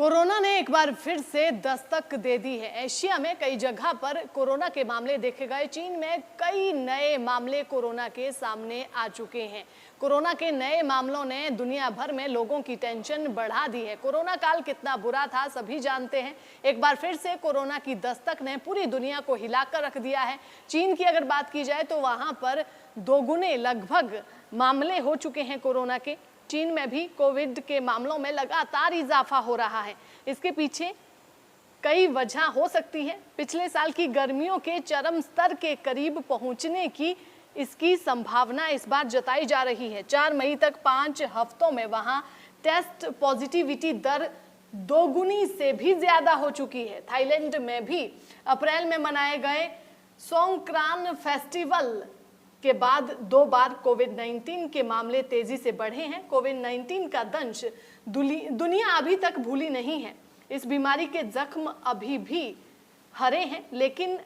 Corona ने एक बार फिर से दस्तक दे दी है। एशिया में कई जगह पर कोरोना के मामले देखे गए। चीन में कई नए मामले कोरोना के सामने आ चुके हैं। कोरोना के नए मामलों ने दुनिया भर में लोगों की टेंशन बढ़ा दी है। कोरोना काल कितना बुरा था सभी जानते हैं। एक बार फिर से कोरोना की दस्तक ने पूरी दुनिया को हिलाकर रख दिया है। चीन की अगर बात की जाए तो वहां पर दोगुने लगभग मामले हो चुके हैं कोरोना के। चीन में भी कोविड के मामलों में लगातार इजाफा हो रहा है। इसके पीछे कई वजह हो सकती है। पिछले साल की गर्मियों के चरम स्तर के करीब पहुंचने की इसकी संभावना इस बार जताई जा रही है। 4 मई तक 5 हफ्तों में वहां टेस्ट पॉजिटिविटी दर दोगुनी से भी ज्यादा हो चुकी है। थाईलैंड में भी अप्रैल में मनाए गए सोंगक्रान फेस्टिवल के बाद 2 बार कोविड-19 के मामले तेजी से बढ़े हैं। कोविड-19 का दंश दुनिया अभी तक भूली नहीं है। इस बीमारी के जख्म अभी भी हरे हैं, लेकिन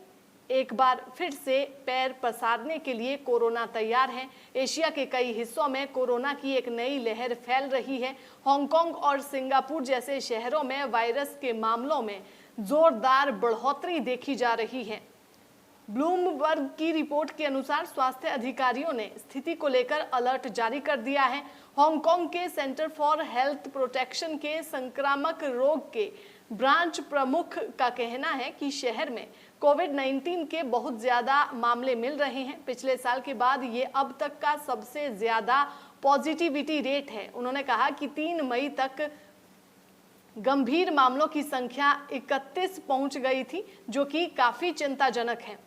एक बार फिर से पैर पसारने के लिए कोरोना तैयार है। एशिया के कई हिस्सों में कोरोना की एक नई लहर फैल रही है। हांगकांग और सिंगापुर जैसे शहरों में वायरस के मामलों में जोरदार बढ़ोतरी देखी जा रही है। ब्लूमबर्ग की रिपोर्ट के अनुसार स्वास्थ्य अधिकारियों ने स्थिति को लेकर अलर्ट जारी कर दिया है। हांगकांग के सेंटर फॉर हेल्थ प्रोटेक्शन के संक्रामक रोग के ब्रांच प्रमुख का कहना है कि शहर में कोविड-19 के बहुत ज्यादा मामले मिल रहे हैं। पिछले साल के बाद ये अब तक का सबसे ज्यादा पॉजिटिविटी रेट है। उन्होंने कहा कि 3 मई तक गंभीर मामलों की संख्या 31 पहुंच गई थी, जो कि काफी चिंताजनक है।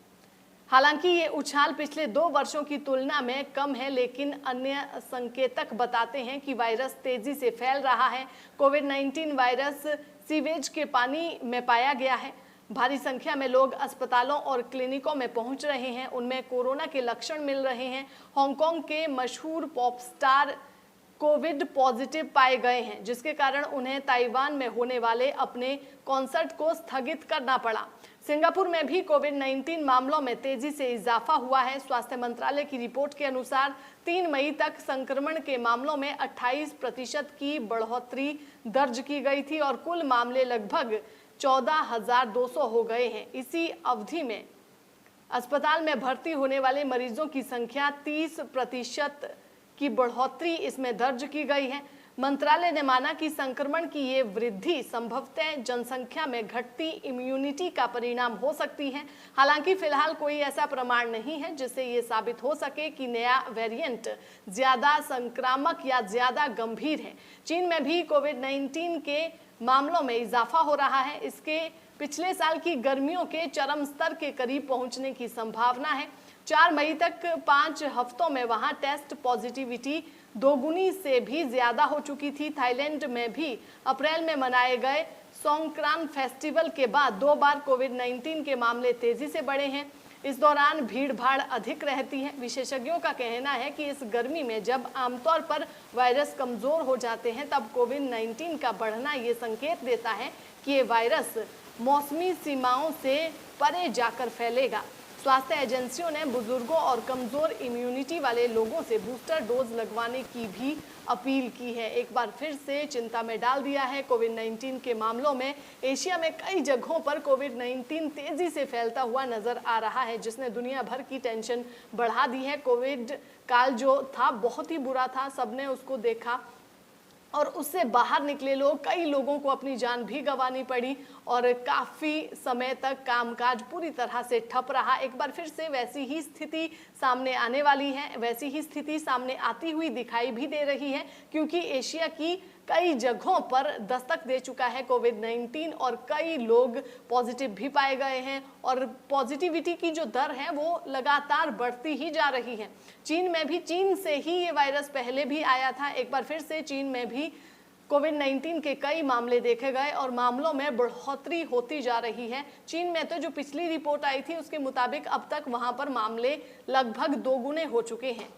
हालांकि ये उछाल पिछले 2 वर्षों की तुलना में कम है, लेकिन अन्य संकेतक बताते हैं कि वायरस तेजी से फैल रहा है। कोविड-19 वायरस सीवेज के पानी में पाया गया है। भारी संख्या में लोग अस्पतालों और क्लिनिकों में पहुंच रहे हैं, उनमें कोरोना के लक्षण मिल रहे हैं। हांगकांग के मशहूर पॉप स्टार कोविड पॉजिटिव पाए गए हैं, जिसके कारण उन्हें ताइवान में होने वाले अपने कॉन्सर्ट को स्थगित करना पड़ा। सिंगापुर में भी कोविड-19 मामलों में तेजी से इजाफा हुआ है। स्वास्थ्य मंत्रालय की रिपोर्ट के अनुसार 3 मई तक संक्रमण के मामलों में 28% की बढ़ोतरी दर्ज की गई थी और कुल मामले लगभग 14,200 हो गए हैं। इसी अवधि में अस्पताल में भर्ती होने वाले मरीजों की संख्या 30% की बढ़ोतरी इसमें दर्ज की गई है। मंत्रालय ने माना कि संक्रमण की ये वृद्धि संभवतः जनसंख्या में घटती इम्यूनिटी का परिणाम हो सकती है। हालांकि फिलहाल कोई ऐसा प्रमाण नहीं है जिससे ये साबित हो सके कि नया वेरिएंट ज्यादा संक्रामक या ज्यादा गंभीर है। चीन में भी कोविड-19 के मामलों में इजाफा हो रहा है। इसके पिछले साल की गर्मियों के चरम स्तर के करीब पहुंचने की संभावना है। 4 मई तक 5 हफ्तों में वहां टेस्ट पॉजिटिविटी दोगुनी से भी ज्यादा हो चुकी थी। थाईलैंड में भी अप्रैल में मनाए गए सोंगक्रान फेस्टिवल के बाद 2 बार कोविड-19 के मामले तेजी से बढ़े हैं। इस दौरान भीड़ भाड़ अधिक रहती है। विशेषज्ञों का कहना है कि इस गर्मी में जब आमतौर पर वायरस कमजोर हो जाते हैं, तब कोविड-19 का बढ़ना ये संकेत देता है कि ये वायरस मौसमी सीमाओं से परे जाकर फैलेगा। स्वास्थ्य एजेंसियों ने बुजुर्गों और कमजोर इम्यूनिटी वाले लोगों से बूस्टर डोज लगवाने की भी अपील की है। एक बार फिर से चिंता में डाल दिया है कोविड-19 के मामलों में। एशिया में कई जगहों पर कोविड-19 तेजी से फैलता हुआ नजर आ रहा है, जिसने दुनिया भर की टेंशन बढ़ा दी है। कोविड काल जो था बहुत ही बुरा था, सबने उसको देखा और उससे बाहर निकले लोग, कई लोगों को अपनी जान भी गंवानी पड़ी और काफ़ी समय तक कामकाज पूरी तरह से ठप रहा। एक बार फिर से वैसी ही स्थिति सामने आने वाली है, वैसी ही स्थिति सामने आती हुई दिखाई भी दे रही है, क्योंकि एशिया की कई जगहों पर दस्तक दे चुका है कोविड-19 और कई लोग पॉजिटिव भी पाए गए हैं और पॉजिटिविटी की जो दर है वो लगातार बढ़ती ही जा रही है। चीन में भी, चीन से ही ये वायरस पहले भी आया था। एक बार फिर से चीन में भी कोविड-19 के कई मामले देखे गए और मामलों में बढ़ोतरी होती जा रही है। चीन में तो जो पिछली रिपोर्ट आई थी उसके मुताबिक अब तक वहां पर मामले लगभग दोगुने हो चुके हैं।